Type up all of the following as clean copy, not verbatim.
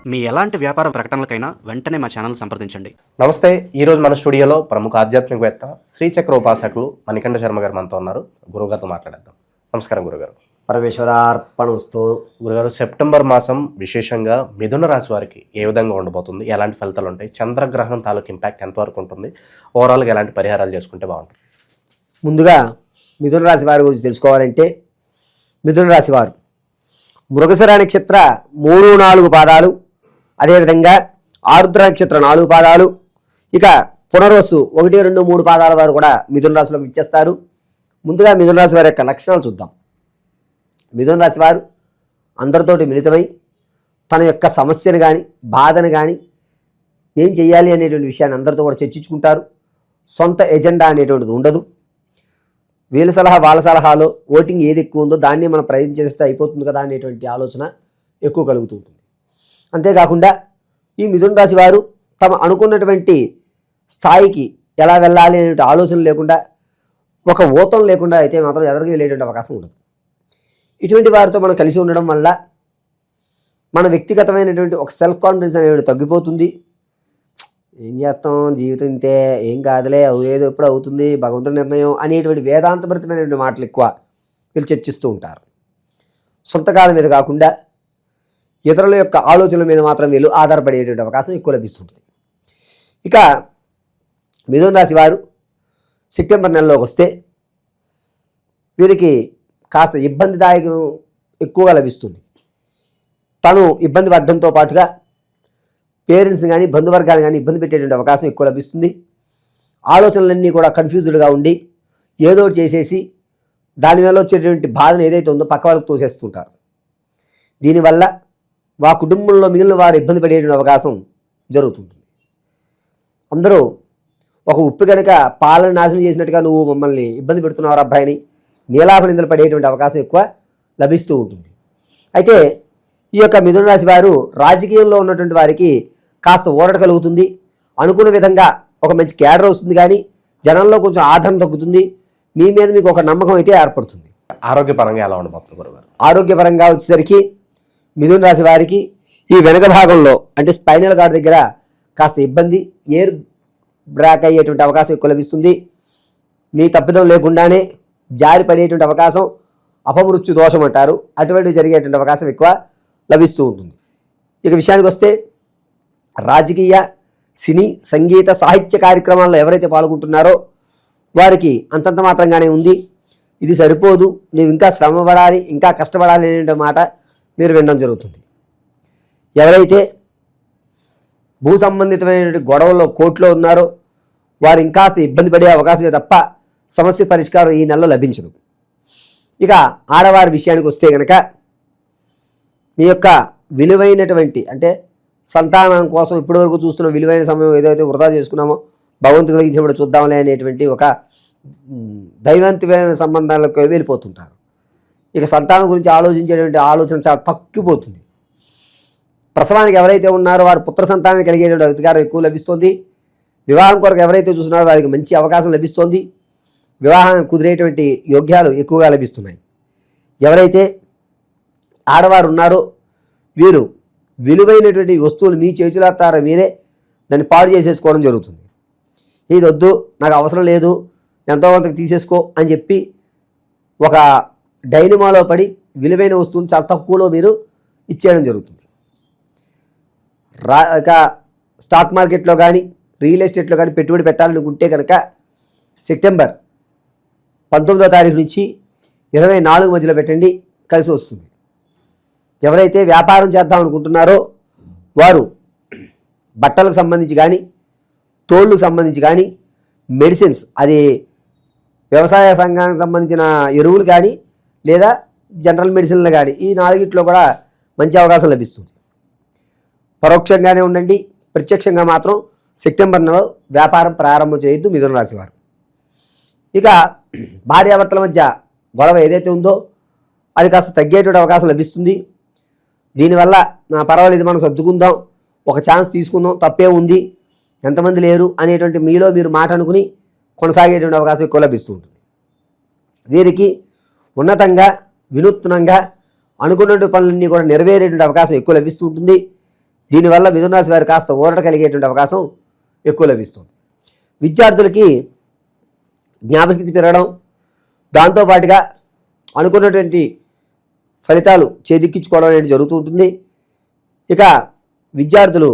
మీ ఎలాంటి వ్యాపార ప్రకటనలకైనా వెంటనే మా ఛానల్ సంప్రదించండి. నమస్తే. ఈరోజు మన స్టూడియోలో ప్రముఖ ఆధ్యాత్మికవేత్త శ్రీచక్ర ఉపాసకులు మణికంఠ శర్మ గారు మనతో ఉన్నారు. గురుగారితో మాట్లాడేద్దాం. నమస్కారం గురుగారు. పరమేశ్వరార్పణమస్తు. గురుగారు, సెప్టెంబర్ మాసం విశేషంగా మిథున రాశి వారికి ఏ విధంగా ఉండబోతుంది, ఎలాంటి ఫలితాలు ఉంటాయి, చంద్రగ్రహణం తాలూకు ఇంపాక్ట్ ఎంతవరకు ఉంటుంది, ఓవరాల్గా ఎలాంటి పరిహారాలు చేసుకుంటే బాగుంటుంది? ముందుగా మిథున రాశి వారి గురించి తెలుసుకోవాలంటే, మిథున రాశి వారు మృగశిర నక్షత్ర 3-4 పాదాలు, అదేవిధంగా ఆరుద్ర నక్షత్ర 4 పాదాలు, ఇక పునర్వసు 1, 2, 3 పాదాల వారు కూడా మిథున రాశిలోకి ఇచ్చేస్తారు. ముందుగా మిథున రాశి వారి యొక్క లక్షణాలు చూద్దాం. మిథున రాశి వారు అందరితోటి మిళితమై తన యొక్క సమస్యను కానీ బాధను కానీ ఏం చేయాలి అనేటువంటి విషయాన్ని అందరితో కూడా చర్చించుకుంటారు. సొంత ఎజెండా అనేటువంటిది ఉండదు. వీళ్ళ సలహా వాళ్ళ సలహాలో ఓటింగ్ ఏది ఎక్కువ ఉందో దాన్ని మనం ప్రయత్నం చేస్తే అయిపోతుంది కదా అనేటువంటి ఆలోచన ఎక్కువ కలుగుతూ ఉంటుంది. అంతేకాకుండా ఈ మిథున రాశి వారు తమ అనుకున్నటువంటి స్థాయికి ఎలా వెళ్ళాలి అనే ఆలోచన లేకుండా, ఒక ఊతం లేకుండా అయితే మాత్రం ఎదరికి వెళ్ళేటువంటి అవకాశం ఉండదు. ఇటువంటి వారితో మనం కలిసి ఉండడం వల్ల మన వ్యక్తిగతమైనటువంటి ఒక సెల్ఫ్ కాన్ఫిడెన్స్ అనేది తగ్గిపోతుంది. ఏం చేస్తాం, జీవితం ఇంతే, ఏం కాదులే, ఏదో ఎప్పుడు అవుతుంది, భగవంతుడి నిర్ణయం అనేటువంటి వేదాంతభరితమైనటువంటి మాటలు ఎక్కువ వీళ్ళు చర్చిస్తూ ఉంటారు. సొంతకాలం మీద కాకుండా ఇతరుల యొక్క ఆలోచనల మీద మాత్రం వీళ్ళు ఆధారపడేటువంటి అవకాశం ఎక్కువ లభిస్తుంటుంది. ఇక మిథున రాశి వారు సెప్టెంబర్ నెలలోకి వస్తే వీరికి కాస్త ఇబ్బందిదాయకం ఎక్కువగా లభిస్తుంది. తను ఇబ్బంది పడడంతో పాటుగా పేరెంట్స్ని కానీ బంధువర్గాలు కానీ ఇబ్బంది పెట్టేటువంటి అవకాశం ఎక్కువ లభిస్తుంది. ఆలోచనలన్నీ కూడా కన్ఫ్యూజ్డ్గా ఉండి ఏదో చేసేసి దానివల్ల వచ్చేటువంటి బాధను ఏదైతే ఉందో పక్క వాళ్ళకు తోసేస్తుంటారు. దీనివల్ల వా కుటుంబంలో మిగిలిన వారు ఇబ్బంది పడేటువంటి అవకాశం జరుగుతుంది. అందరూ ఒక ఉప్పు కనుక పాలను నాశనం చేసినట్టుగా నువ్వు మమ్మల్ని ఇబ్బంది పెడుతున్నావు అబ్బాయిని నీలాభ నిందలు పడేటువంటి అవకాశం ఎక్కువ లభిస్తూ ఉంటుంది. అయితే ఈ యొక్క మిథున రాశి వారు రాజకీయంలో ఉన్నటువంటి వారికి కాస్త ఊరట కలుగుతుంది. అనుకున్న విధంగా ఒక మంచి క్యాడర్ వస్తుంది, కానీ జనంలో కొంచెం ఆదరణ తగ్గుతుంది. మీ మీద మీకు ఒక నమ్మకం అయితే ఏర్పడుతుంది. ఆరోగ్యపరంగా ఎలా ఉండబోతుంది గురుగారు? ఆరోగ్యపరంగా వచ్చేసరికి మిథున రాశి వారికి ఈ వెనక భాగంలో అంటే స్పైనల్ కార్డ్ దగ్గర కాస్త ఇబ్బంది, ఎయిర్ బ్రాక్ అయ్యేటువంటి అవకాశం ఎక్కువ లభిస్తుంది. మీ తప్పిదం లేకుండానే జారి పడేటువంటి అవకాశం అపమృత్యు దోషం అంటారు, అటువంటివి జరిగేటువంటి అవకాశం ఎక్కువ లభిస్తూ ఉంటుంది. ఇక విషయానికి వస్తే రాజకీయ, సినీ, సంగీత, సాహిత్య కార్యక్రమాల్లో ఎవరైతే పాల్గొంటున్నారో వారికి అంతంత మాత్రంగానే ఉంది. ఇది సరిపోదు, నువ్వు ఇంకా శ్రమ పడాలి, ఇంకా కష్టపడాలి అనే మాట మీరు వినడం జరుగుతుంది. ఎవరైతే భూ సంబంధితమైనటువంటి గొడవల్లో కోర్టులో ఉన్నారో వారు ఇంకాస్త ఇబ్బంది పడే అవకాశమే తప్ప సమస్య పరిష్కారం ఈ నెలలో లభించదు. ఇక ఆడవారి విషయానికి వస్తే కనుక మీ యొక్క విలువైనటువంటి అంటే సంతానం కోసం ఇప్పటివరకు చూస్తున్న విలువైన సమయం ఏదైతే వృధా చేసుకున్నామో భగవంతుడు కలిగించినప్పుడు చూద్దాంలే అనేటువంటి ఒక దైవంతమైన సంబంధాలకు వెళ్ళిపోతుంటారు. ఇక సంతానం గురించి ఆలోచించేటువంటి ఆలోచన చాలా తగ్గిపోతుంది. ప్రసవానికి ఎవరైతే ఉన్నారో వారు పుత్ర సంతానాన్ని కలిగేటువంటి అధికారం ఎక్కువ లభిస్తుంది. వివాహం కొరకు ఎవరైతే చూస్తున్నారో వారికి మంచి అవకాశం లభిస్తుంది. వివాహం కుదిరేటువంటి యోగ్యాలు ఎక్కువగా లభిస్తున్నాయి. ఎవరైతే ఆడవారు ఉన్నారో వీరు విలువైనటువంటి వస్తువులు మీ చేతులారా మీరే దాన్ని పాడు చేసేసుకోవడం జరుగుతుంది. ఇది వద్దు, నాకు అవసరం లేదు, ఎంతో కొంత తీసేసుకో అని చెప్పి ఒక డైనమాలో పడి విలువైన వస్తువును చాలా తక్కువలో మీరు ఇచ్చేయడం జరుగుతుంది. ఇక స్టాక్ మార్కెట్లో కానీ రియల్ ఎస్టేట్లో కానీ పెట్టుబడి పెట్టాలనుకుంటే కనుక సెప్టెంబర్ 19వ తారీఖు నుంచి 24 మధ్యలో పెట్టండి, కలిసి వస్తుంది. ఎవరైతే వ్యాపారం చేద్దాం అనుకుంటున్నారో వారు బట్టలకు సంబంధించి కానీ తోళ్ళకు సంబంధించి కానీ మెడిసిన్స్, అది వ్యవసాయ సంఘానికి సంబంధించిన ఎరువులు కానీ లేదా జనరల్ మెడిసిన్లు కానీ ఈ 4 కూడా మంచి అవకాశం లభిస్తుంది. పరోక్షంగానే ఉండండి, ప్రత్యక్షంగా మాత్రం సెప్టెంబర్ నెలలో వ్యాపారం ప్రారంభం చేయొద్దు మిథున రాశి వారు. ఇక భార్యాభర్తల మధ్య గొడవ ఏదైతే ఉందో అది కాస్త తగ్గేటువంటి అవకాశం లభిస్తుంది. దీనివల్ల పర్వాలేదు, మనం సర్దుకుందాం, ఒక ఛాన్స్ తీసుకుందాం, తప్పే ఉంది, ఎంతమంది లేరు అనేటువంటి మీలో మీరు మాట అనుకుని కొనసాగేటువంటి అవకాశం ఎక్కువ లభిస్తూ ఉంటుంది. వీరికి ఉన్నతంగా వినూత్నంగా అనుకున్నటువంటి పనులన్నీ కూడా నెరవేరేటువంటి అవకాశం ఎక్కువ లభిస్తూ ఉంటుంది. దీనివల్ల మిథున రాశి వారికి కాస్త ఊరట కలిగేటువంటి అవకాశం ఎక్కువ లభిస్తుంది. విద్యార్థులకి జ్ఞాపకశక్తి పెరగడం, దాంతోపాటుగా అనుకున్నటువంటి ఫలితాలు చేదిక్కించుకోవడం అనేది జరుగుతూ ఉంటుంది. ఇక విద్యార్థులు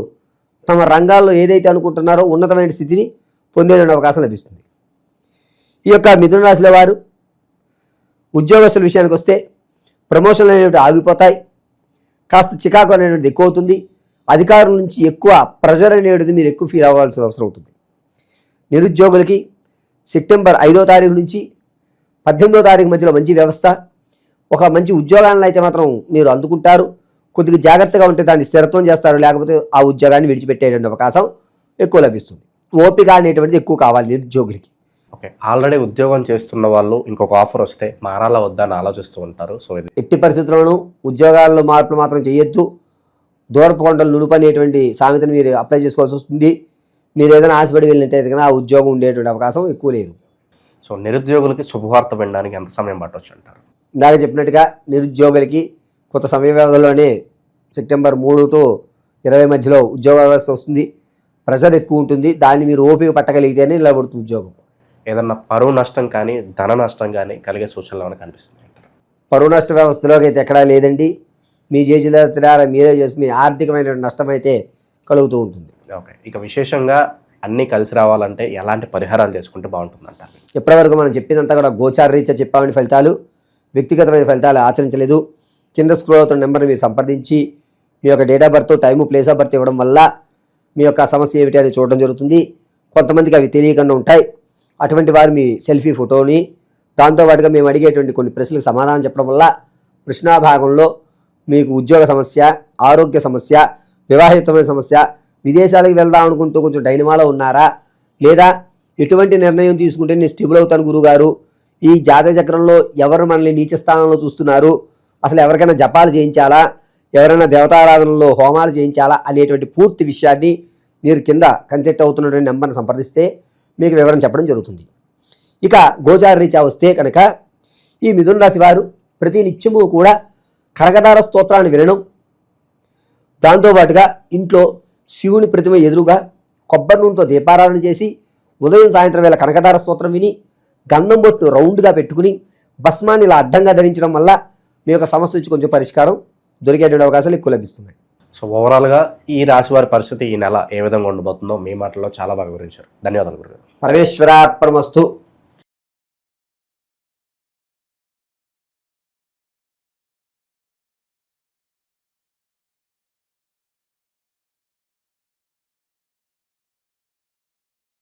తమ రంగాల్లో ఏదైతే అనుకుంటున్నారో ఉన్నతమైన స్థితిని పొందేటువంటి అవకాశం లభిస్తుంది. ఈ యొక్క మిథున రాశిలో వారు ఉద్యోగస్తుల విషయానికి వస్తే ప్రమోషన్లు అనేవి ఆగిపోతాయి. కాస్త చికాకు అనేటువంటిది ఎక్కువ అవుతుంది. అధికారుల నుంచి ఎక్కువ ప్రెషర్ అనేటువంటిది మీరు ఎక్కువ ఫీల్ అవ్వాల్సిన అవసరం ఉంటుంది. నిరుద్యోగులకి సెప్టెంబర్ 5వ తారీఖు నుంచి 18వ తారీఖు మధ్యలో మంచి వ్యవస్థ, ఒక మంచి ఉద్యోగాలను అయితే మాత్రం మీరు అందుకుంటారు. కొద్దిగా జాగ్రత్తగా ఉంటే దాన్ని స్థిరత్వం చేస్తారు, లేకపోతే ఆ ఉద్యోగాన్ని విడిచిపెట్టేటువంటి అవకాశం ఎక్కువ లభిస్తుంది. ఓపిక అనేటువంటిది ఎక్కువ కావాలి నిరుద్యోగులకి. ఓకే, ఆల్రెడీ ఉద్యోగం చేస్తున్న వాళ్ళు ఇంకొక ఆఫర్ వస్తే మారాలా వద్దా అని ఆలోచిస్తూ ఉంటారు. సో ఇది ఎట్టి పరిస్థితుల్లోనూ ఉద్యోగాల్లో మార్పులు మాత్రం చేయొద్దు. దూరపు కొండలు నునుపు అనేటువంటి సామెతను మీరు అప్లై చేసుకోవాల్సి వస్తుంది. మీరు ఏదైనా ఆశపడి వెళ్ళినట్టయితే కన్నా ఆ ఉద్యోగం ఉండేటువంటి అవకాశం ఎక్కువ లేదు. సో నిరుద్యోగులకి శుభవార్త వినడానికి ఎంత సమయం పట్టవచ్చు అంటారు? ఇందాక చెప్పినట్టుగా నిరుద్యోగులకి కొంత సమయ వ్యవధిలోనే సెప్టెంబర్ 3 to 20 మధ్యలో ఉద్యోగ వ్యవస్థ వస్తుంది. ప్రెషర్ ఎక్కువ ఉంటుంది. దాన్ని మీరు ఓపిక పట్టగలిగితేనే నిలబడుతుంది ఉద్యోగం. ఏదన్నా పరువు నష్టం కానీ ధన నష్టం కానీ కలిగే సూచనలు ఏమైనా కనిపిస్తుంది అంటారు? పరువు నష్ట వ్యవస్థలోకి అయితే ఎక్కడా లేదండి. మీ చేతుల ద్వారా మీరే చేసుకుని ఆర్థికమైన నష్టం అయితే కలుగుతూ ఉంటుంది. ఓకే, ఇక విశేషంగా అన్నీ కలిసి రావాలంటే ఎలాంటి పరిహారాలు చేసుకుంటే బాగుంటుంది అంటారు? ఇప్పటివరకు మనం చెప్పిందంతా కూడా గోచార రీత్యా చెప్పామని ఫలితాలు, వ్యక్తిగతమైన ఫలితాలు ఆచరించలేదు. కింద స్క్రోల్ అవుతున్న నెంబర్ని మీరు సంప్రదించి మీ యొక్క date of birth, time, place of birth ఇవ్వడం వల్ల మీ యొక్క సమస్య ఏమిటి అని చూడడం జరుగుతుంది. కొంతమందికి అవి తెలియకుండా ఉంటాయి. అటువంటి వారు మీ సెల్ఫీ ఫోటోని, దాంతోపాటుగా మేము అడిగేటువంటి కొన్ని ప్రశ్నలకు సమాధానం చెప్పడం వల్ల ప్రశ్నాభాగంలో మీకు ఉద్యోగ సమస్య, ఆరోగ్య సమస్య, వివాహితమైన సమస్య, విదేశాలకు వెళ్దాం అనుకుంటూ కొంచెం డైనమాలో ఉన్నారా, లేదా ఎటువంటి నిర్ణయం తీసుకుంటే నేను స్టెబుల్ అవుతాను గురుగారు, ఈ జాతక చక్రంలో ఎవరు మనల్ని నీచ స్థానంలో చూస్తున్నారు, అసలు ఎవరికైనా జపాలు చేయించాలా, ఎవరైనా దేవతారాధనలో హోమాలు చేయించాలా అనేటువంటి పూర్తి విషయాన్ని మీరు కింద కనెక్ట్ అవుతున్నటువంటి నెంబర్ని సంప్రదిస్తే మీకు వివరం చెప్పడం జరుగుతుంది. ఇక గోచార రీత్యా వస్తే కనుక ఈ మిథున రాశి వారు ప్రతి నిత్యము కూడా కనకదార స్తోత్రాన్ని వినడం, దాంతోపాటుగా ఇంట్లో శివుని ప్రతిమ ఎదురుగా కొబ్బరి నూనెతో దీపారాధన చేసి ఉదయం సాయంత్రం వేళ కనకదార స్తోత్రం విని గంధం బొట్టు రౌండ్గా పెట్టుకుని భస్మాన్ని ఇలా అడ్డంగా ధరించడం వల్ల మీ యొక్క సమస్య నుంచి కొంచెం పరిష్కారం దొరికేటువంటి అవకాశాలు ఎక్కువ లభిస్తున్నాయి. సో ఓవరాల్గా ఈ రాశి వారి పరిస్థితి ఈ నెల ఏ విధంగా ఉండబోతుందో మీ మాటల్లో చాలా బాగా వివరించారు. ధన్యవాదాలు గురుగారు. పరమేశ్వరార్పణమస్తు.